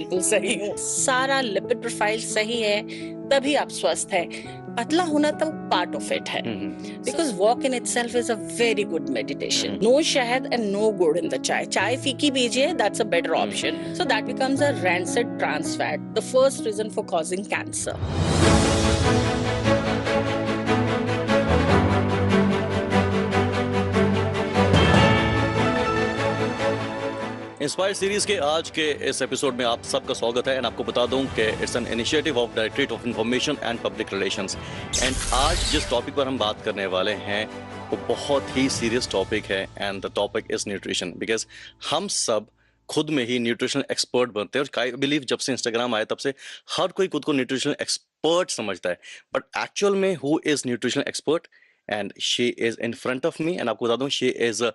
बिल्कुल सही हूँ। सारा लिपिड प्रोफाइल सही है तभी आप स्वस्थ है। पतला होना तो पार्ट ऑफ इट है, because walk in itself is a very good meditation. No shahad and no gur in the chai. चाय फीकी पीजिए, that's a better option. So that becomes a rancid trans fat, the first reason for causing cancer. Inspire series के आज के इस episode में आप सबका स्वागत है एंड आपको बता दूं कि it's an initiative of directorate of information and public relations. And आज जिस टॉपिक पर हम बात करने वाले हैं वो बहुत ही सीरियस टॉपिक है and the topic is nutrition. Because हम सब खुद में ही न्यूट्रिशनल एक्सपर्ट बनते हैं और आई बिलीव जब से इंस्टाग्राम आया तब से हर कोई खुद को न्यूट्रिशनल एक्सपर्ट समझता है. बट एक्चुअल में who is nutritional expert? And she is in front of me and आपको बता दूं she is a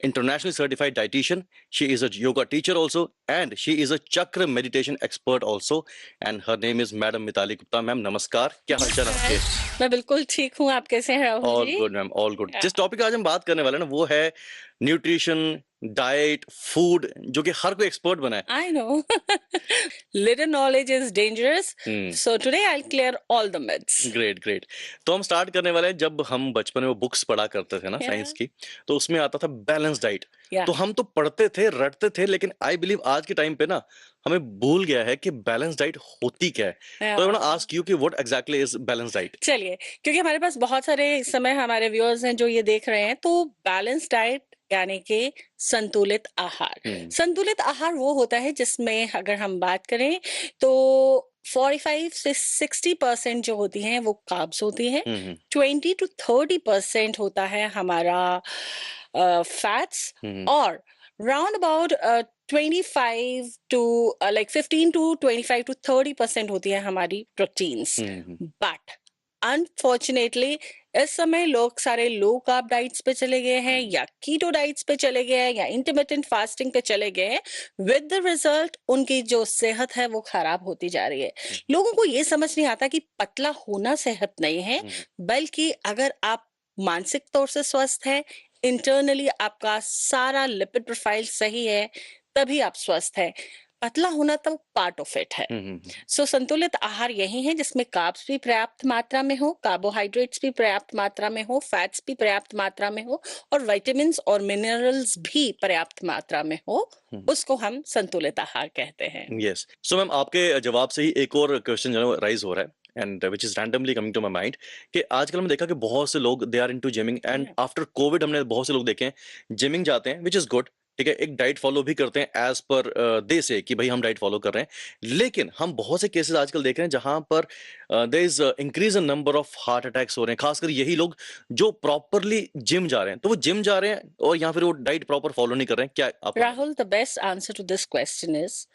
internationally certified dietitian, she is a yoga teacher also and she is a chakra meditation expert also and her name is Madam Mitali Gupta. Ma'am नमस्कार, क्या हाल चाल आपके? मैं बिल्कुल ठीक हूँ, आप कैसे हैं राहुल ऑल जी? Good ma'am, all good. जिस टॉपिक आज हम बात करने वाले हैं ना वो है न्यूट्रिशन, डाइट, फूड, जो कि हर कोई एक्सपर्ट बना है. I know. Little knowledge is dangerous. So today I'll clear all the myths. Great great. तो हम स्टार्ट करने वाले हैं. जब हम बचपन में वो बुक्स पढ़ा करते थे ना साइंस की, तो उसमें आता था बैलेंस डाइट. तो हम तो पढ़ते थे, रटते थे, लेकिन आई बिलीव आज के टाइम पे ना हमें भूल गया है कि बैलेंस डाइट होती क्या है. तो I want to ask you कि what exactly is balance diet? चलिए, क्योंकि हमारे पास बहुत सारे इस समय हमारे व्यूअर्स हैं जो ये देख रहे हैं, तो बैलेंस डाइट यानी कि संतुलित आहार. संतुलित आहार वो होता है जिसमें अगर हम बात करें तो 45 से 60% जो होती हैं वो कार्ब्स होती हैं. 20 to 30% होता है हमारा फैट्स और round about 25 to like 15 to 25 to 30% होती है हमारी प्रोटीन्स. बट अनफॉर्चुनेटली इस समय लोग सारे लो कार्ब डाइट्स पे चले गए हैं या कीटो डाइट्स पे चले गए हैं या इंटरमिटेंट फास्टिंग पे चले गए हैं. विद द रिजल्ट उनकी जो सेहत है वो खराब होती जा रही है. लोगों को ये समझ नहीं आता कि पतला होना सेहत नहीं है, बल्कि अगर आप मानसिक तौर से स्वस्थ हैं, इंटरनली आपका सारा लिपिड प्रोफाइल सही है तभी आप स्वस्थ है. पतला होना तो पार्ट ऑफ इट है. सो संतुलित आहार यही है जिसमें कार्ब्स भी पर्याप्त मात्रा में हो, कार्बोहाइड्रेट्स भी पर्याप्त मात्रा में हो, फैट्स भी पर्याप्त मात्रा में हो और विटामिन्स और मिनरल्स भी पर्याप्त मात्रा में हो. उसको हम संतुलित आहार कहते हैं. यस. सो मैम आपके जवाब से ही एक और क्वेश्चन जो राइज हो रहा है and which is randomly coming to my mind कि आजकल हमने देखा कि बहुत से लोग they are into gymming and after COVID हमने बहुत से लोग देखे हैं जिमिंग जाते हैं विच इज गुड. ठीक है, एक डाइट फॉलो भी करते हैं एज पर दे से कि भाई हम डाइट फॉलो कर रहे हैं. लेकिन हम बहुत से केसेस आजकल देख रहे हैं जहां पर there is increase in number of heart attacks हो रहे हैं, खासकर यही लोग जो प्रॉपरली जिम जा रहे हैं. तो वो जिम जा रहे हैं और या फिर वो डाइट प्रॉपर फॉलो नहीं कर रहे हैं. क्या आप? Rahul, the best answer to this question is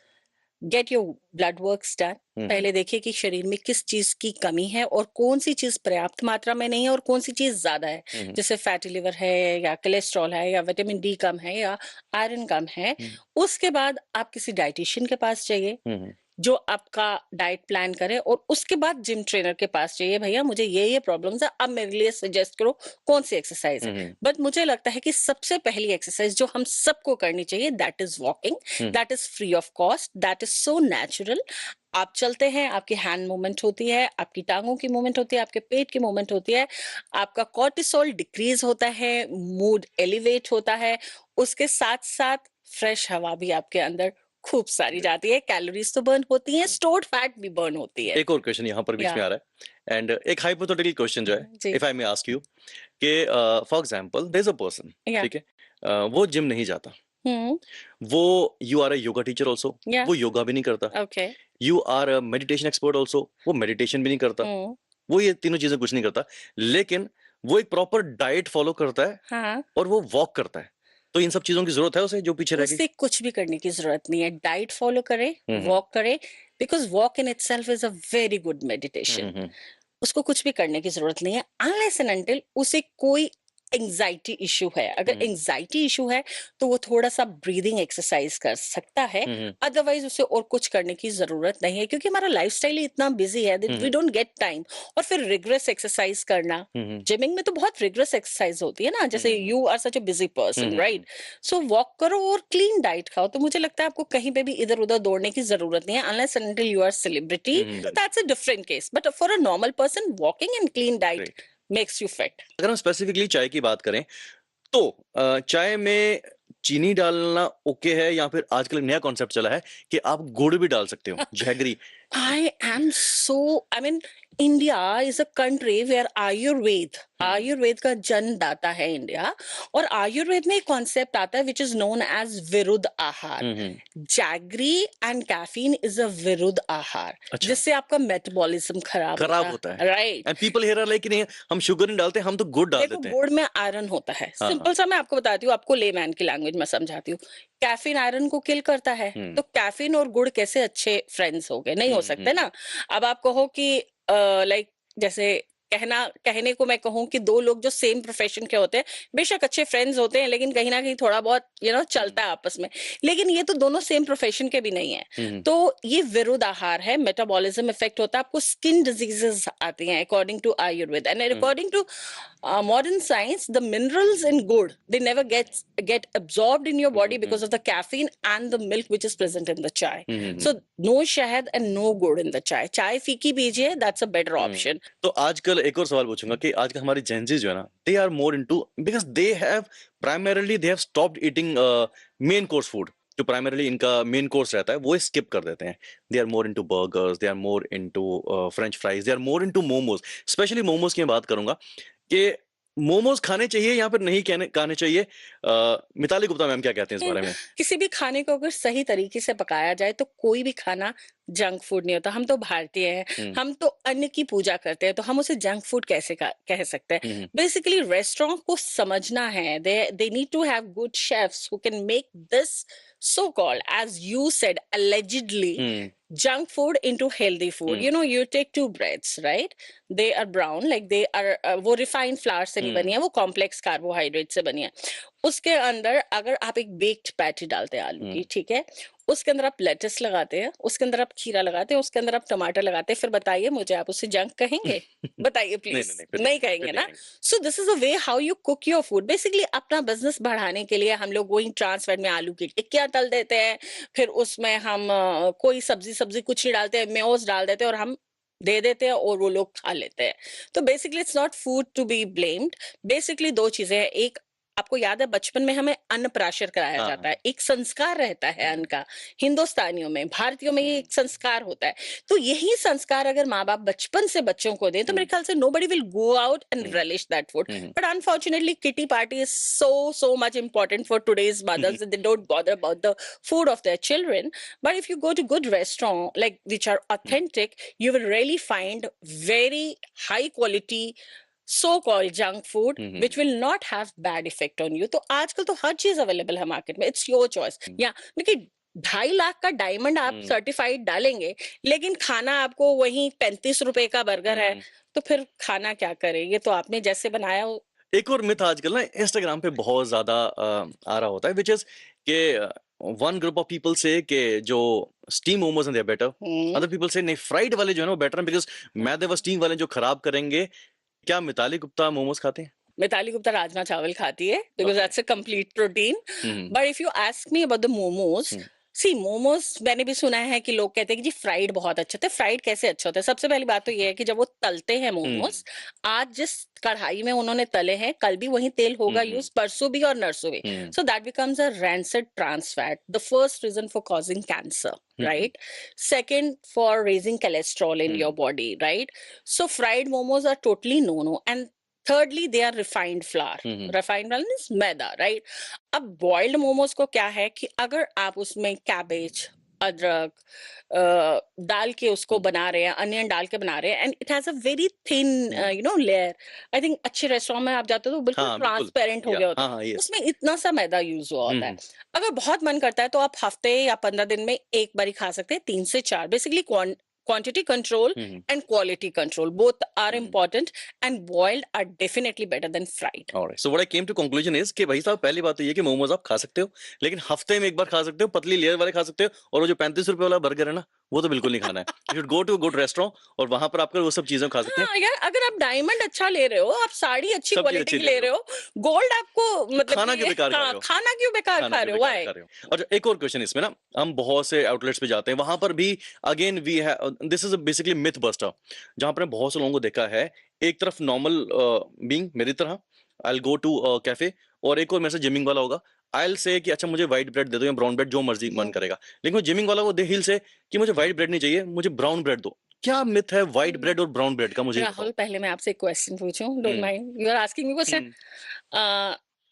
get your blood works done. पहले देखिए कि शरीर में किस चीज की कमी है और कौन सी चीज पर्याप्त मात्रा में नहीं है और कौन सी चीज ज्यादा है. जैसे फैटी लिवर है या कोलेस्ट्रॉल है या विटामिन डी कम है या आयरन कम है. उसके बाद आप किसी डाइटिशियन के पास जाइए जो आपका डाइट प्लान करे और उसके बाद जिम ट्रेनर के पास जाइए, भैया मुझे ये प्रॉब्लम्स है, अब मेरे लिए सजेस्ट करो कौन सी एक्सरसाइज है. बट मुझे लगता है कि सबसे पहली एक्सरसाइज जो हम सबको करनी चाहिए that is walking. That is free of cost, that is so natural. आप चलते हैं, आपकी हैंड मूवमेंट होती है, आपकी टांगों की मूवमेंट होती है, आपके पेट की मूवमेंट होती है, आपका कॉर्टिसोल डिक्रीज होता है, मूड एलिवेट होता है. उसके साथ साथ फ्रेश हवा भी आपके अंदर खूब सारी जाती है, कैलोरीज तो बर्न होती हैं, स्टोर्ड फैट भी बर्न होती है. एक और क्वेश्चन यहाँ पर बीच में आ रहा है एंड एक हाइपोथेटिकल क्वेश्चन जो है, if I may ask you कि for example there is a person, ठीक है, वो जिम नहीं जाता, वो you are a yoga teacher also, वो योगा भी नहीं करता. Okay. You are a meditation expert also, वो मेडिटेशन भी नहीं करता. वो ये तीनों चीजें कुछ नहीं करता, लेकिन वो एक प्रॉपर डाइट फॉलो करता है और वो वॉक करता है. तो इन सब चीजों की जरूरत है उसे जो पीछे रह गई? उससे कुछ भी करने की जरूरत नहीं है. डाइट फॉलो करे, वॉक करे, because walk in itself is a very good meditation. उसको कुछ भी करने की जरूरत नहीं है अनलेस एंड अनटिल उसे कोई एंजाइटी इशू है, अगर एंजाइटी इशू है तो वो थोड़ा सा ब्रीदिंग एक्सरसाइज कर सकता है, अदरवाइज उसे और कुछ करने की जरूरत नहीं है, क्योंकि हमारा लाइफस्टाइल ही इतना बिजी है that we don't get time. और फिर रिग्रेस एक्सरसाइज करना, जिमिंग में तो बहुत रिग्रेस एक्सरसाइज होती है ना, जैसे you are such a busy person, right? So walk करो और क्लीन डाइट खाओ, तो मुझे लगता है आपको कहीं पे भी इधर उधर दौड़ने की जरूरत नहीं है, unless until you are celebrity, that's a different case, but for a normal person walking and clean diet makes you fit. अगर हम स्पेसिफिकली चाय की बात करें तो चाय में चीनी डालना ओके है, या फिर आजकल एक नया कॉन्सेप्ट चला है कि आप गुड़ भी डाल सकते हो, jaggery? I am so, I mean, India is a country where Ayurveda का जन्मदाता है इंडिया, और आयुर्वेद में एक कॉन्सेप्ट आता है which is known as viruddh ahar. Jaggery and caffeine is a viruddh ahar, अच्छा। जिससे आपका मेटाबॉलिज्म खराब होता है, right? And people here are like नहीं, हम शुगर नहीं डालते, हम तो गुड़ डाल देखो, देते हैं। गुड़ में आयरन होता है, हाँ, सिंपल सा मैं आपको बताती हूँ, आपको लेमैन की लैंग्वेज में समझाती हूँ। कैफीन आयरन को किल करता है, तो कैफीन और गुड़ कैसे अच्छे फ्रेंड्स हो गए? नहीं हो सकते ना। अब आप कहो कि लाइक, जैसे कहने को मैं कहूँ कि दो लोग जो सेम प्रोफेशन के होते हैं, बेशक अच्छे फ्रेंड्स होते हैं, लेकिन कहीं ना कहीं थोड़ा बहुत चलता है आपस में, लेकिन ये तो दोनों सेम प्रोफेशन के भी नहीं है। तो ये विरुद्ध आहार है, मेटाबॉलिज्म इफेक्ट होता है, आपको स्किन डिजीजेस आती हैं according to Ayurveda, and according to modern science, the minerals in good, they never get absorbed in your body because of the caffeine and the milk which is present in the chai. So no shahad and no good in the chai. Chai फीकी पीजिए, that's a better option. तो आजकल एक और सवाल पूछूंगा कि आजकल हमारी जेंजी जो है ना, they are more into, because they have primarily they have stopped eating main course food. जो प्राइमरीली इनका मेन कोर्स रहता है वो स्किप कर देते हैं। They are more into burgers, they are more into French fries, they are more into momos. Specially momos की मैं बात करूंगा कि मोमोज खाने चाहिए या फिर नहीं खाने चाहिए। मिताली गुप्ता मैम क्या कहते हैं इस बारे में? किसी भी खाने को अगर सही तरीके से पकाया जाए तो कोई भी खाना जंक फूड नहीं होता। हम तो भारतीय हैं, हम तो अन्न की पूजा करते हैं, तो हम उसे जंक फूड कैसे कह सकते हैं? बेसिकली रेस्टोरेंट को समझना है, they need to have good chefs who can make this so called, as you said, allegedly junk food into healthy food. You take two breads, right? They are brown, like they are वो refined flour से नहीं बनी है, वो complex carbohydrate से बनी है। उसके अंदर अगर आप एक बेक्ड पैटी डालते हैं आलू की, ठीक है, उसके अंदर आप लेटस लगाते हैं, उसके अंदर आप खीरा लगाते हैं, उसके अंदर आप टमाटर लगाते हैं, फिर बताइए मुझे, आप उसे जंक कहेंगे? बताइए प्लीज। नहीं कहेंगे ना। So this is a way how you cook your food. Basically अपना बिजनेस बढ़ाने के लिए हम लोग वही ट्रांसफर में आलू की टिक्कियां तल देते हैं, फिर उसमें हम कोई सब्जी कुछ नहीं डालते हैं, मेयोस डाल देते हैं और हम दे देते हैं और वो लोग खा लेते हैं। तो basically it's not food to be blamed. Basically दो चीजें हैं, एक आपको याद है बचपन में हमें अन्न प्राशन कराया जाता है, एक संस्कार रहता है अन्न का। हिंदुस्तानियों में, भारतीयों में ये एक संस्कार होता है। तो यही संस्कार अगर माँ बाप बचपन से बच्चों को दें तो मेरे ख्याल से nobody will go out and relish that food. But unfortunately kitty party is so much important for today's mothers that they don't bother about the food of their children. But if you go to good restaurant like which are authentic, you will really find very high quality so called junk food which will not have bad effect on you. तो आजकल तो हर चीज available है market में, it's your choice. या देखिए 2.5 लाख का diamond आप सर्टिफाइड डालेंगे, लेकिन खाना आपको वही 35 रुपए का बर्गर है, तो फिर खाना क्या करे? ये तो आपने जैसे बनाया हो। एक और मिथ आजकल ना इंस्टाग्राम पे बहुत ज्यादा आ रहा होता है, विच इज के one group of people say कि जो स्टीम मोमोज हैं they are better, other people say नहीं फ्राइड वाले जो है ना वो बेटर है बिकॉज मैदे व स्टीम वाले जो खराब करेंगे। क्या मिताली गुप्ता मोमोज खाते हैं? मिताली गुप्ता राजमा चावल खाती है because that's a complete protein. But if you ask me about the momos, see momos मैंने भी सुना है कि लोग कहते हैं कि जी फ्राइड बहुत अच्छा होता है। फ्राइड कैसे अच्छा होता है? सबसे पहली बात तो ये है कि जब वो तलते हैं मोमोज, आज जिस कढ़ाई में उन्होंने तले हैं कल भी वही तेल होगा यूज, परसों भी और नरसों भी, सो that becomes a rancid trans fat, the first reason for causing cancer, right? Second, for raising cholesterol in your body, right? So fried momos are totally no and thirdly they are refined flour. Refined flour means maida, right? अब boiled momos को क्या है कि अगर आप उसमें cabbage, अदरक डाल के उसको बना रहे हैं, अनियन डाल के बना रहे हैं, and it has a very thin layer. I think अच्छे रेस्टोरेंट में आप जाते हो तो बिल्कुल ट्रांसपेरेंट हो गया होता है, उसमें इतना सा मैदा यूज हुआ होता है। अगर बहुत मन करता है तो आप हफ्ते या 15 दिन में एक बार ही खा सकते हैं, 3 से 4। Basically quantity control and quality control. Both are important, and boiled are definitely better than fried. Alright. So what I came to conclusion is कि भाई साहब पहली बात तो ये कि मोमोज आप खा सकते हो, लेकिन हफ्ते में एक बार खा सकते हो, पतली लेयर वाले खा सकते हो, और वो जो 35 रुपए वाला बर्गर है ना, वो तो बिल्कुल नहीं खाना है. You should go to a good restaurant और वहां पर आपको वो सब चीजें खा सकते हैं. हाँ यार, अगर आप डायमंड अच्छा ले रहे हो, आप साड़ी अच्छी सब चीज क्वालिटी अच्छी की ले ले रहे रहे हो, गोल्ड आपको मतलब खाना कि क्यों बेकार खा रहे हाँ, हो? खाना क्यों बेकार खाना खा क्यों रहे हो? बेकार व्हाई? खा रहे हो? और एक और क्वेश्चन इसमें ना, हम बहुत से आउटलेट्स पे जाते हैं, वहां पर भी again we have, this is basically myth buster, जहां पर बहुत से लोगों को देखा है, एक तरफ नॉर्मल बीइंग मेरी तरह, I will go to cafe, और एक और मेरे से जिमिंग वाला होगा, आई विल से कि अच्छा मुझे व्हाइट ब्रेड दे दो या ब्राउन ब्रेड, जो मर्जी मन करेगा. लेकिन वो जिमिंग वाला वो दे हिल से कि मुझे व्हाइट ब्रेड नहीं चाहिए, मुझे ब्राउन ब्रेड दो. क्या मिथ है व्हाइट ब्रेड और ब्राउन ब्रेड का, मुझे बताओ. राहुल, पहले मैं आपसे एक क्वेश्चन पूछूं, don't hmm, mind, you are asking me question.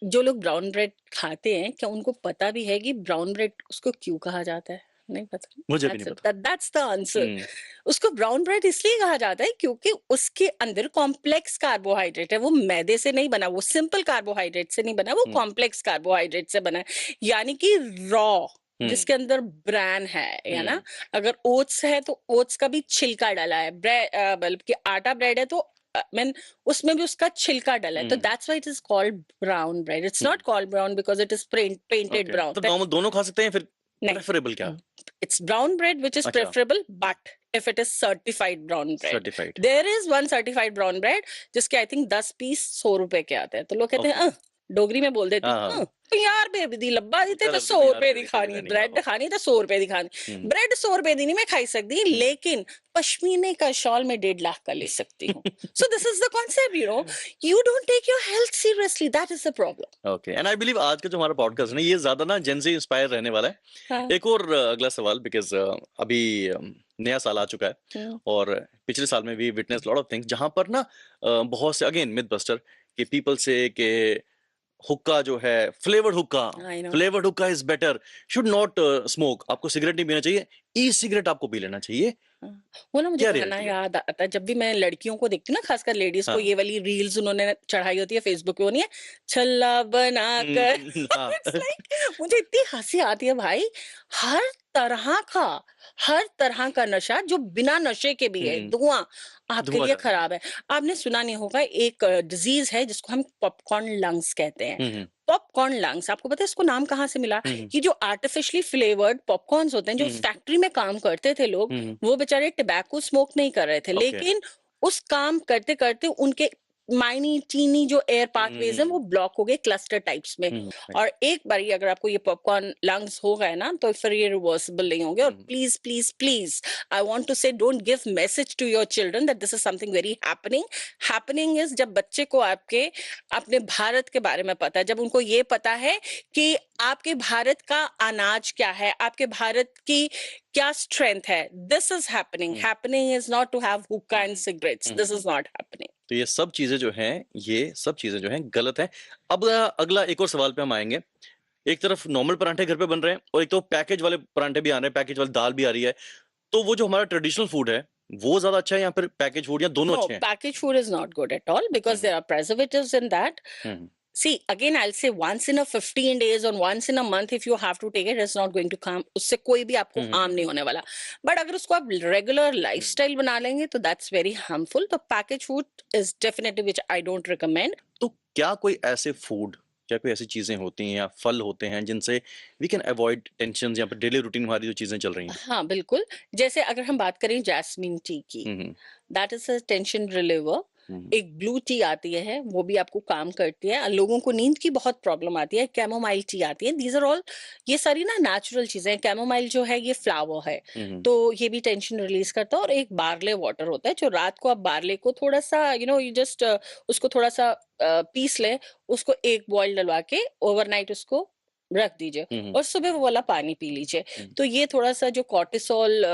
जो लोग ब्राउन ब्रेड खाते हैं, क्या उनको पता भी है कि ब्राउन ब्रेड उसको क्यों कहा जाता है? नहीं पता. मुझे भी नहीं पता. That's the answer. उसको ब्राउन ब्रेड इसलिए कहा जाता है क्योंकि उसके अंदर कॉम्प्लेक्स कार्बोहाइड्रेट है. वो मैदे से नहीं बना, वो सिंपल कार्बोहाइड्रेट से नहीं बना, वो कॉम्प्लेक्स कार्बोहाइड्रेट से बना है. यानी कि रॉ, जिसके अंदर ब्रैन है, या ना, अगर ओट्स है तो ओट्स का भी छिलका डाला है, ब्रेड बल्कि आटा ब्रेड है तो मीन उसमें भी उसका छिलका डाला है, तो that's why it is called brown bread. It's not called brown because it is painted brown. तो नॉर्मल दोनों खा सकते हैं फिर, नहीं, प्रेफरेबल क्या? it's brown bread which is अच्छा. preferable, but if it is certified brown bread, certified. there is one certified brown bread जिसके I think 10 पीस 100 रुपए के आते हैं. तो लोग कहते हैं डोगरी में बोल देते हाँ, हैं हाँ. 50 रुपए दी लब्बा देते तो 100 रुपए दी खानी, ब्रेड खानी तो 100 रुपए दी खानी. ब्रेड 100 रुपए दी नहीं मैं खाई सकती, लेकिन पश्मीने का शॉल में 1.5 लाख का ले सकती हूँ. So this is the concept, you know. You don't take your health seriously. That is the problem. Okay, and I believe आज का जो हमारा पॉडकास्ट है ना, ये ज्यादा ना जेन से इंस्पायर रहने वाला है. हाँ. एक और अगला सवाल, बिकॉज अभी नया साल आ चुका है, और पिछले साल में we witness lot of things जहां पर ना बहुत से अगेन मिथ बस्टर कि पीपल से कि हुक्का जो है, flavoured hookah is better, should not smoke, आपको सिगरेट नहीं पीना चाहिए, ई सिगरेट आपको पी लेना चाहिए. वो ना मुझे क्या गाना reality है? याद आता है जब भी मैं लड़कियों को देखती हूँ ना, खासकर लेडीज को, हाँ. ये वाली रील्स उन्होंने चढ़ाई होती है फेसबुक पे, वो नहीं है छल्ला बना कर. हाँ. It's like, मुझे इतनी हंसी आती है भाई. हर हर तरह का नशा जो बिना नशे के भी है, धुआं आपके धुआं लिए ज्यादा. खराब है. आपने सुना नहीं होगा, एक डिजीज है जिसको हम पॉपकॉर्न लंग्स कहते हैं. हम्म, पॉपकॉर्न लंग्स, आपको पता है इसको नाम कहाँ से मिला? ये जो आर्टिफिशियली फ्लेवर्ड पॉपकॉर्न्स होते हैं, जो फैक्ट्री में काम करते थे लोग, वो बेचारे टबैको स्मोक नहीं कर रहे थे, लेकिन उस काम करते करते उनके माइनी टीनी जो एयर पाथवेज हैं वो ब्लॉक हो गए क्लस्टर टाइप्स में. और एक बारी अगर आपको ये पॉपकॉर्न लंग्स हो गए ना, तो फिर ये रिवर्सिबल नहीं होंगे. और please please please, I want to say, don't give message to your children that this is something very happening is जब बच्चे को आपके अपने भारत के बारे में पता है, जब उनको ये पता है कि आपके भारत का अनाज क्या है, आपके भारत की क्या स्ट्रेंथ है. This is happening is not to have hookah and cigarettes. This is not happening. तो ये सब चीजें जो हैं, ये सब चीजें जो हैं गलत है. अब अगला एक और सवाल पे हम आएंगे. एक तरफ नॉर्मल परांठे घर पे बन रहे हैं, और एक तो पैकेज वाले परांठे भी आ रहे हैं, पैकेज वाली दाल भी आ रही है. तो वो जो हमारा ट्रेडिशनल फूड है, वो ज्यादा अच्छा है या फिर पैकेज फूड, या दोनों अच्छे हैं? Packaged food is not good at all because there are preservatives in that. See, again, I'll say once in a 15 days or once in a month, if you have to take it, it's not going to come. उससे कोई भी आपको harm नहीं होने वाला. But अगर उसको आप regular lifestyle बना लेंगे, तो that's very harmful. तो packaged food is definitely which I don't recommend. तो क्या कोई ऐसे फूड, क्या कोई ऐसी चीजें होती हैं या फल होते हैं जिनसे वी कैन अवॉइड टेंशन या फिर डेली रूटीन हमारी जो चीजें चल रही हैं? हाँ बिल्कुल. जैसे अगर हम बात करें जैस्मिन टी की, that is a tension reliever. एक ब्लू टी आती है, वो भी आपको काम करती है. लोगों को नींद की बहुत प्रॉब्लम आती है, कैमोमाइल टी आती है. दीज आर ऑल, ये सारी ना नेचुरल चीजें. कैमोमाइल जो है ये फ्लावर है, तो ये भी टेंशन रिलीज करता है. और एक बार्ले वाटर होता है, जो रात को आप बार्ले को थोड़ा सा यू जस्ट उसको थोड़ा सा पीस लें, उसको एक बॉईल डलवा के ओवरनाइट उसको रख दीजिए, और सुबह वो वाला पानी पी लीजिए. तो ये थोड़ा सा जो कॉर्टिसोल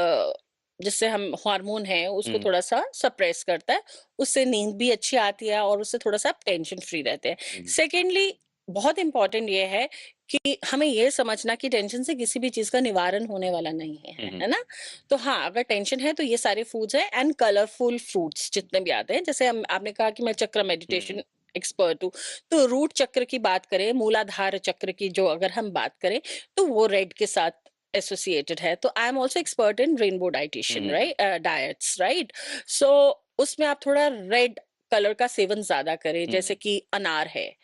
जिससे हम हार्मोन है उसको थोड़ा सा सप्रेस करता है, उससे नींद भी अच्छी आती है, और उससे थोड़ा सा टेंशन फ्री रहते हैं. सेकेंडली, बहुत इंपॉर्टेंट ये है कि हमें ये समझना कि टेंशन से किसी भी चीज का निवारण होने वाला नहीं है ना. तो हाँ, अगर टेंशन है तो ये सारे फूड्स हैं, एंड कलरफुल फ्रूट्स जितने भी आते हैं. जैसे आपने कहा कि मैं चक्र मेडिटेशन एक्सपर्ट हूँ, तो रूट चक्र की बात करें, मूलाधार चक्र की जो अगर हम बात करें, तो वो रेड के साथ एसोसिएटेड है, तो I am also expert in rainbow dietitian, right, diets, right. So उसमें आप थोड़ा रेड कलर का सेवन ज्यादा करें, जैसे कि अनार है,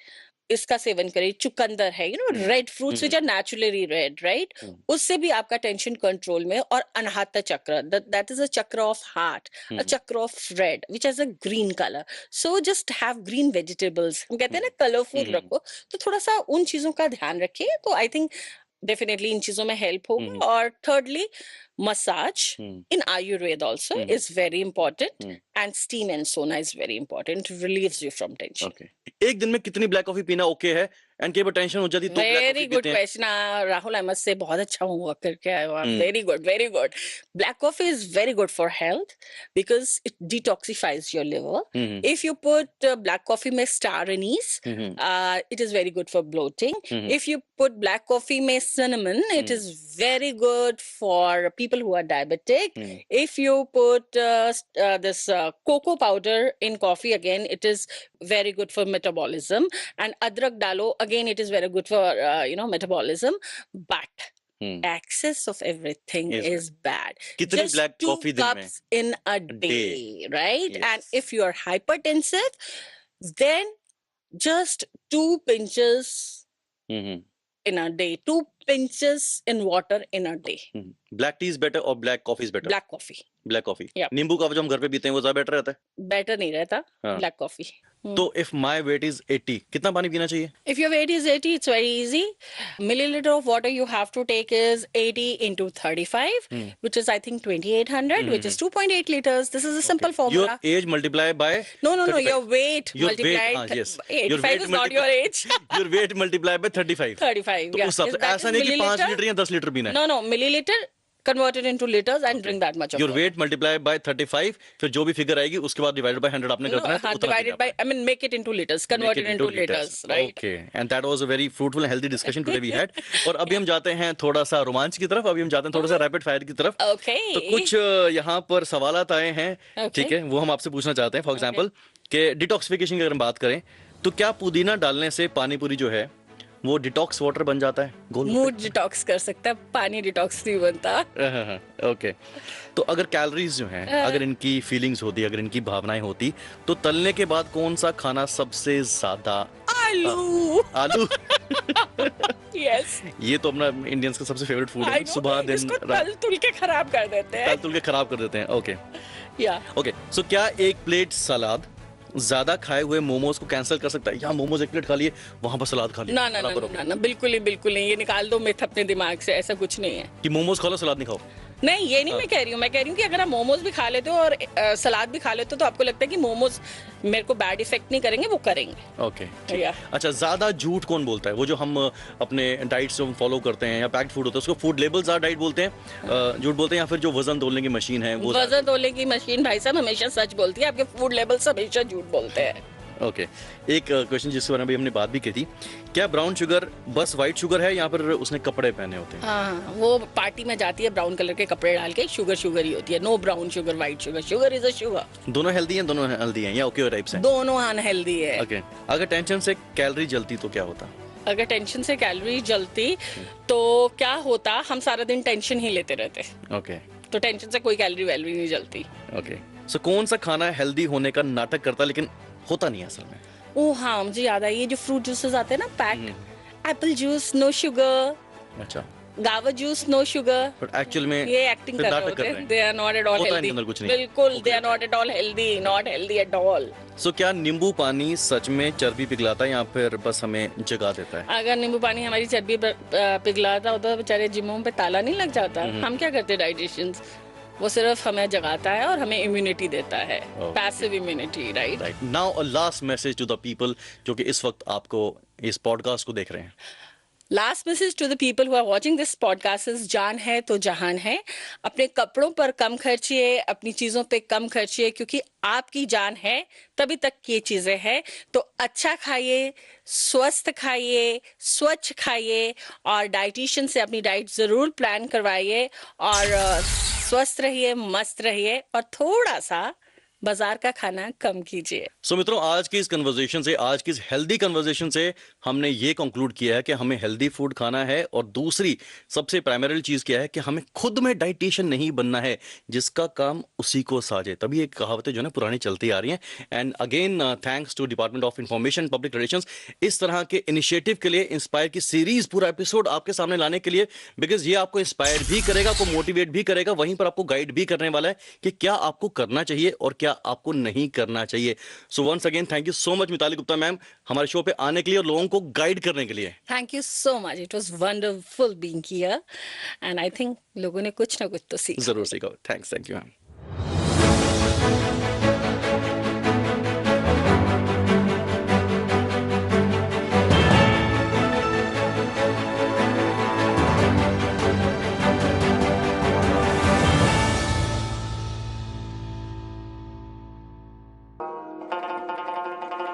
इसका सेवन करें, चुकंदर है, red fruits which are naturally red, right, उससे भी आपका टेंशन कंट्रोल में। और अनाहत चक्र, दैट इज अ चक्र ऑफ हार्ट, अ चक्र of red which has a green colour. So just have green vegetables, हम कहते हैं ना कलरफुल रखो, तो थोड़ा सा उन चीजों का ध्यान रखिए, तो आई थिंक डेफिनेटली इन चीजों में हेल्प होगा। और thirdly, massage in Ayurveda also is very important, and steam and sauna is very important, relieves you from tension. एक दिन में कितनी ब्लैक कॉफी पीना ओके है? एंड कई बार टेंशन हो जाती है तो ब्लैक वेरी कॉफी गुड पीते हैं। Question Rahul, I must say बहुत अच्छा होमवर्क करके आए हो आप, very good, very good. Black coffee is very good for health because it detoxifies your liver. If you put black coffee में star anise, it is very good for bloating. If you put black coffee में cinnamon, it is very good for people who are diabetic. If you put this cocoa powder in coffee, again it is very good for metabolism. And adrak dalo, again it is very good for metabolism. But excess of everything is bad. कितनी Just black 2 coffee दिन में? cups in a day, right? Yes. And if you are hypertensive, then just 2 pinches in a day, 2 pinches in water in a day. Black tea is better और black coffee is better? Black coffee. Black coffee. Yeah. नींबू का जो हम घर पे पीते हैं वो ज्यादा बेटर रहता है? Better नहीं रहता, हाँ। black coffee. तो इफ माय वेट इज 80, कितना पानी पीना चाहिए? If your weight is 80, it's very easy. Milliliter of water you have to take is 80 into 35, which is I think 2800, which is 2.8 liters. This is a simple formula. Your age multiply by No, 35. your weight Your multiplied. weight, yes. 85 is not your age. Your weight multiply by 35. 35, तो yeah. उस हिसाब से That ऐसा is नहीं कि 5 milliliter. Litre या 10 litre पीना है। No, milliliter converted into liters and drink that much of Your water. weight multiply by 35, फिर जो भी फिगर आएगी उसके बाद डिवाइडेड बाय 100 आपने करना है, तो उतना divided by, I mean, make it into liters, convert it into liters, right? Okay, and that was a very fruitful and healthy discussion today we had. और अभी हम जाते हैं थोड़ा सा रोमांच की तरफ, अभी हम जाते हैं थोड़ा सा रैपिड फायर की तरफ। Okay. तो कुछ यहाँ पर सवालात आए हैं, ठीक है, वो हम आपसे पूछना चाहते हैं। फॉर एग्जाम्पल कि डिटॉक्सिफिकेशन की अगर हम बात करें तो क्या पुदीना डालने से पानी पूरी जो है वो डिटॉक्स वाटर बन जाता है? मूड डिटॉक्स कर सकता है, पानी डिटॉक्स नहीं बनता। ओके, तो अगर कैलोरीज जो हैं, अगर इनकी फीलिंग्स होती, अगर इनकी भावनाएं होती, तो तलने के बाद कौन सा खाना सबसे ज्यादा? आलू। आलू। यस, ये तो अपना इंडियंस का सबसे फेवरेट फूड है। सुबह दिन इसको तल तुल के खराब कर देते हैं। तल तुल के खराब कर देते हैं। ओके या ओके, सो क्या एक प्लेट सलाद ज्यादा खाए हुए मोमोज को कैंसिल कर सकता है? यहाँ मोमोज एक प्लेट खा लिए, वहां पर सलाद खा लिया, ना ना ना ना ना, बिल्कुल नहीं, ये निकाल दो मिथ अपने दिमाग से, ऐसा कुछ नहीं है। कि मोमोज खा लो सलाद नहीं खाओ? नहीं, ये नहीं मैं कह रही हूँ, मैं कह रही हूँ कि अगर आप मोमोज भी खा लेते हो और सलाद भी खा लेते हो तो आपको लगता है कि मोमोज मेरे को बैड इफेक्ट नहीं करेंगे, वो करेंगे। ओके, या अच्छा, ज्यादा झूठ कौन बोलता है? वो जो हम अपने डाइट्स जो हम फॉलो करते हैं या पैक्ड फूड होता है उसको फूड लेबल्स आर डाइट बोलते हैं, झूठ बोलते हैं, या फिर जो वजन तोलने की मशीन है वो? वजन तोलने की मशीन भाई साहब हमेशा सच बोलती है, आपके फूड लेबल्स हमेशा झूठ बोलते हैं। ओके, एक क्वेश्चन जिसके बारे में हमने बात भी की थी, क्या brown sugar bus white sugar है या फिर उसने कपड़े पहने होते हैं? हाँ, वो पार्टी में जाती है ब्राउन कलर के कपड़े डाल के, शुगर ही होती है। No brown sugar, white sugar, sugar is a sugar. दोनों हेल्दी हैं, दोनों हेल्दी हैं या ओके टाइप्स हैं? दोनों अनहेल्दी है। ओके, अगर टेंशन से कैलोरी जलती तो क्या होता? अगर टेंशन से कैलोरी जलती तो क्या होता, हम सारा दिन टेंशन ही लेते रहते। ओके, तो टेंशन से कोई कैलोरी वैलोरी नहीं जलती। ओके, सो कौन सा खाना हेल्दी होने का नाटक करता लेकिन होता नहीं है असल में? ओह हाँ, मुझे याद आई, ये जो फ्रूट जूसेस आते हैं ना pack, apple juice no sugar, अच्छा, guava juice no sugar, but actual में ये एक्टिंग कर रहे होते हैं। They are not at all होता है हेल्दी। अंदर कुछ नहीं। बिल्कुल, they are not at all healthy, not healthy at all. So क्या नींबू पानी सच में चर्बी पिघलाता है या फिर बस हमें जगा देता है? अगर नींबू पानी हमारी चर्बी पिघलाता होता तो बेचारे जिमों पे ताला नहीं लग जाता। हम क्या करते डाइटिशियंस, वो सिर्फ हमें जगाता है और हमें इम्यूनिटी देता है, passive immunity, right? Right, now a last message to the people जो कि इस वक्त आपको इस पॉडकास्ट को देख रहे हैं। Last message to the people who are watching this podcast is, जान है तो जहान है। अपने कपड़ों पर कम खर्चिए, अपनी चीजों पे कम खर्चिए, क्योंकि आपकी जान है तभी तक ये चीजें हैं। तो अच्छा खाइए, स्वस्थ खाइए, स्वच्छ खाइए, और डाइटिशियन से अपनी डाइट जरूर प्लान करवाइए, और स्वस्थ रहिए, मस्त रहिए, और थोड़ा सा बाजार का खाना कम कीजिए। सो मित्रों, आज की इस कन्वर्सेशन से, आज की इस हेल्दी कन्वर्सेशन से हमने ये कंक्लूड किया है कि हमें हेल्दी फूड खाना है, और दूसरी सबसे प्राइमरी चीज क्या है कि हमें खुद में डाइटिशियन नहीं बनना है, जिसका काम उसी को साजे। तभी एक कहावतें जो है ना पुरानी चलती आ रही हैं। And again thanks to department of information public relations इस तरह के इनिशिएटिव के लिए, इंस्पायर की सीरीज पूरा एपिसोड आपके सामने लाने के लिए, बिकॉज ये आपको इंस्पायर भी करेगा, आपको मोटिवेट भी करेगा, वहीं पर आपको गाइड भी करने वाला है कि क्या आपको करना चाहिए और क्या आपको नहीं करना चाहिए। So once again thank you so much Mitali Gupta ma'am, हमारे शो पे आने के लिए और लोगों को गाइड करने के लिए। Thank you so much, it was wonderful being here, and I think लोगों ने कुछ ना कुछ तो सीखा जरूर होगा। सीखो। Thanks, thank you ma'am.